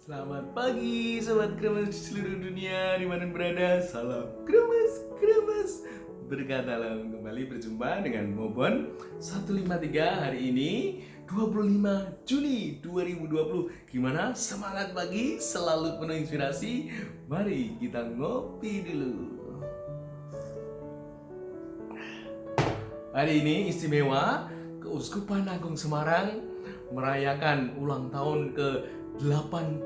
Selamat pagi sobat kremes di seluruh dunia dimanapun berada. Salam kremes kremes. Berkata dalam kembali berjumpa dengan Mobon 153 hari ini 25 Juni 2020. Gimana semangat pagi? Selalu penuh inspirasi. Mari kita ngopi dulu. Hari ini istimewa, Keuskupan Agung Semarang merayakan ulang tahun ke 80.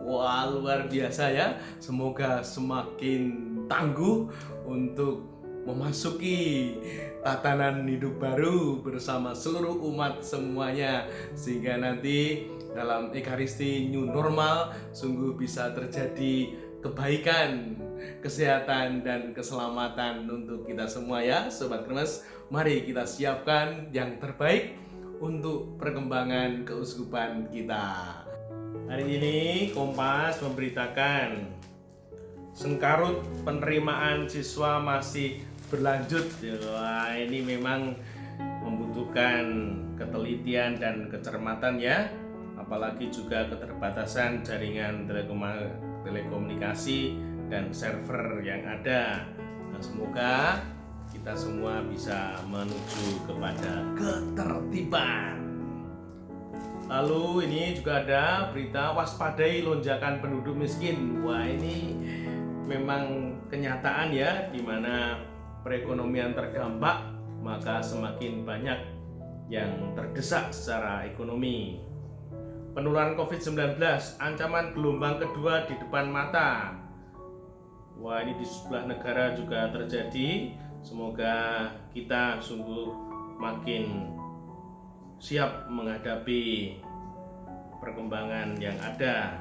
Wah, luar biasa ya. Semoga semakin tangguh untuk memasuki tatanan hidup baru bersama seluruh umat semuanya, sehingga nanti dalam Ekaristi New Normal sungguh bisa terjadi kebaikan, kesehatan, dan keselamatan untuk kita semua ya Sobat Kremes. Mari kita siapkan yang terbaik untuk perkembangan keuskupan kita. Hari ini Kompas memberitakan sengkarut penerimaan siswa masih berlanjut. Wah, ini memang membutuhkan ketelitian dan kecermatan ya, apalagi juga keterbatasan jaringan telekomunikasi dan server yang ada. Nah, semoga kita semua bisa menuju kepada ketertiban. Lalu ini juga ada berita waspadai lonjakan penduduk miskin. Wah, ini memang kenyataan ya, di mana perekonomian terdampak, maka semakin banyak yang terdesak secara ekonomi. Penularan COVID-19, ancaman gelombang kedua di depan mata. Wah, ini di sebelah negara juga terjadi. Semoga kita sungguh makin siap menghadapi perkembangan yang ada.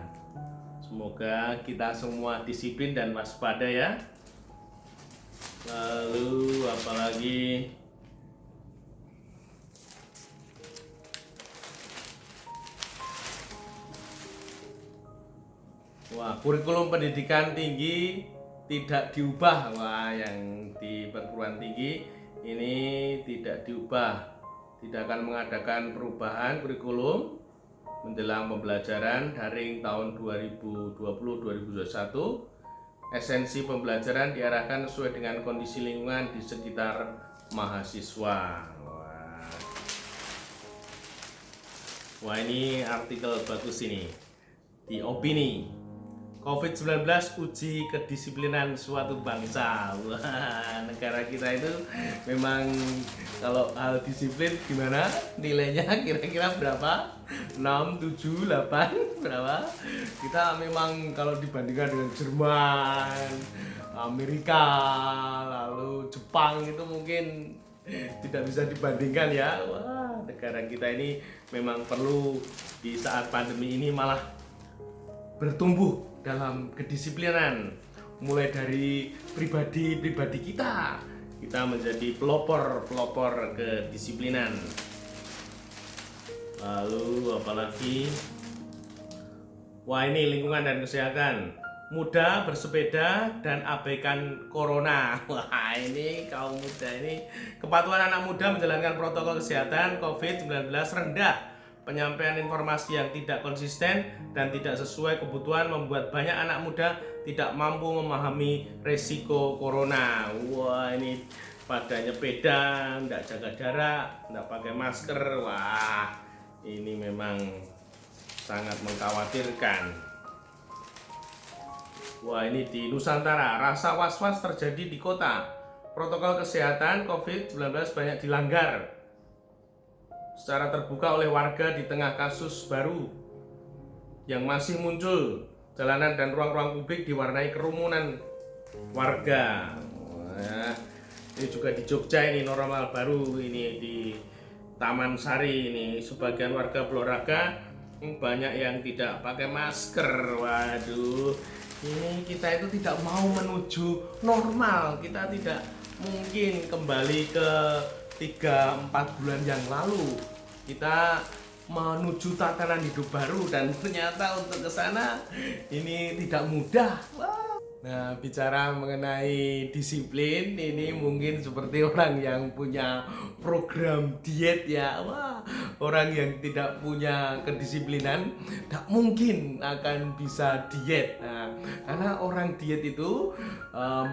Semoga kita semua disiplin dan waspada ya. Lalu apalagi? Wah, kurikulum pendidikan tinggi tidak diubah. Wah, yang di perguruan tinggi ini tidak diubah. Tidak akan mengadakan perubahan kurikulum menjelang pembelajaran daring tahun 2020-2021. Esensi pembelajaran diarahkan sesuai dengan kondisi lingkungan di sekitar mahasiswa. Wah, ini artikel bagus ini di Opini. COVID-19 uji kedisiplinan suatu bangsa. Wah, negara kita itu memang kalau hal disiplin gimana? Nilainya kira-kira berapa? 6, 7, 8 berapa? Kita memang kalau dibandingkan dengan Jerman, Amerika, lalu Jepang itu mungkin tidak bisa dibandingkan ya. Wah, negara kita ini memang perlu di saat pandemi ini malah bertumbuh dalam kedisiplinan, mulai dari pribadi kita menjadi pelopor kedisiplinan. Lalu apalagi? Wah, ini lingkungan dan kesehatan. Muda bersepeda dan abaikan corona. Wah, ini kaum muda ini, kepatuhan anak muda menjalankan protokol kesehatan COVID-19 rendah. Penyampaian informasi yang tidak konsisten dan tidak sesuai kebutuhan membuat banyak anak muda tidak mampu memahami resiko corona. Wah, ini pada nyepeda, tidak jaga jarak, tidak pakai masker. Wah, ini memang sangat mengkhawatirkan. Wah, ini di Nusantara, rasa was-was terjadi di kota. Protokol kesehatan COVID-19 banyak dilanggar secara terbuka oleh warga di tengah kasus baru yang masih muncul. Jalanan dan ruang-ruang publik diwarnai kerumunan warga. Nah, ini juga di Jogja, ini normal baru ini di Taman Sari ini, sebagian warga berolahraga, banyak yang tidak pakai masker. Waduh, ini kita itu tidak mau menuju normal. Kita tidak mungkin kembali ke 3-4 bulan yang lalu. Kita menuju tatanan hidup baru dan ternyata untuk ke sana ini tidak mudah. Nah, bicara mengenai disiplin, ini mungkin seperti orang yang punya program diet ya. Wah, orang yang tidak punya kedisiplinan tak mungkin akan bisa diet. Nah, karena orang diet itu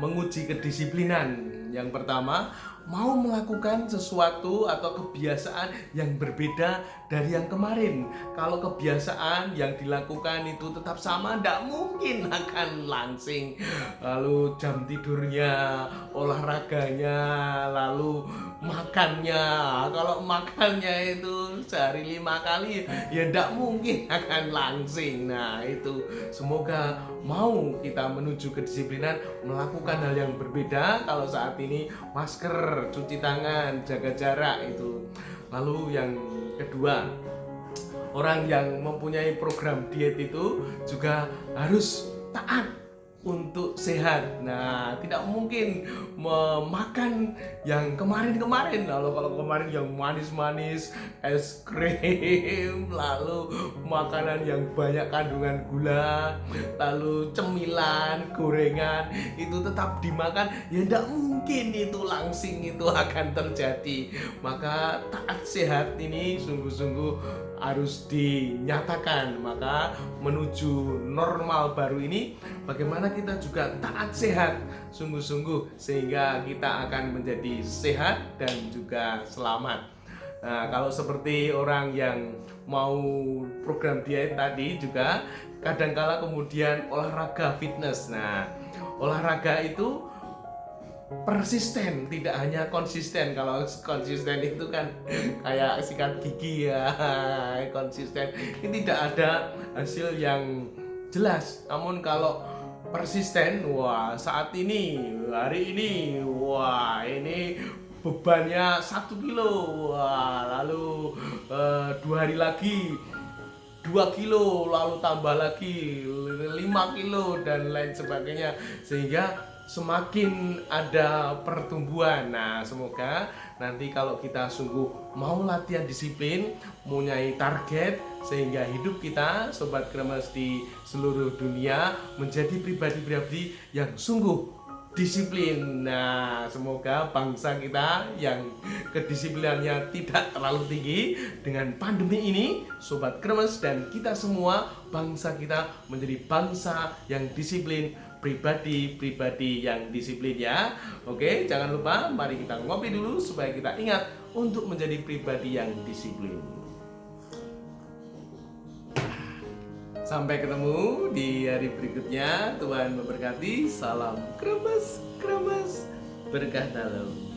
menguji kedisiplinan. Yang pertama, mau melakukan sesuatu atau kebiasaan yang berbeda dari yang kemarin. Kalau kebiasaan yang dilakukan itu tetap sama, tidak mungkin akan langsing. Lalu jam tidurnya, olahraganya, lalu makannya. Kalau makannya itu sehari 5 kali, ya tidak mungkin akan langsing. Nah itu, semoga mau kita menuju kedisiplinan, melakukan hal yang berbeda. Kalau saat ini masker, cuci tangan, jaga jarak itu. Lalu yang kedua, orang yang mempunyai program diet itu juga harus taat untuk sehat. Nah, tidak mungkin memakan yang kemarin-kemarin. Lalu kalau kemarin yang manis-manis, es krim, lalu makanan yang banyak kandungan gula, lalu cemilan, gorengan, itu tetap dimakan, ya tidak mungkin itu langsing itu akan terjadi. Maka taat sehat ini sungguh-sungguh harus dinyatakan. Maka menuju normal baru ini, bagaimana kita juga taat sehat sungguh-sungguh sehingga kita akan menjadi sehat dan juga selamat. Nah, kalau seperti orang yang mau program diet tadi juga kadangkala kemudian olahraga fitness. Nah, olahraga itu persisten, tidak hanya konsisten. Kalau konsisten itu kan kayak sikat gigi ya, konsisten ini tidak ada hasil yang jelas. Namun kalau persisten, wah saat ini, hari ini, wah ini bebannya 1 kilo, wah lalu 2 hari lagi 2 kilo, lalu tambah lagi 5 kilo dan lain sebagainya, sehingga semakin ada pertumbuhan. Nah, semoga nanti kalau kita sungguh mau latihan disiplin, mempunyai target, sehingga hidup kita Sobat Kremes di seluruh dunia menjadi pribadi-pribadi yang sungguh disiplin. Nah, semoga bangsa kita yang kedisiplinannya tidak terlalu tinggi dengan pandemi ini, Sobat Kremes dan kita semua, bangsa kita menjadi bangsa yang disiplin, pribadi-pribadi yang disiplin ya. Oke, jangan lupa mari kita ngopi dulu supaya kita ingat untuk menjadi pribadi yang disiplin. Sampai ketemu di hari berikutnya. Tuhan memberkati. Salam kremes, kremes, berkah dalam.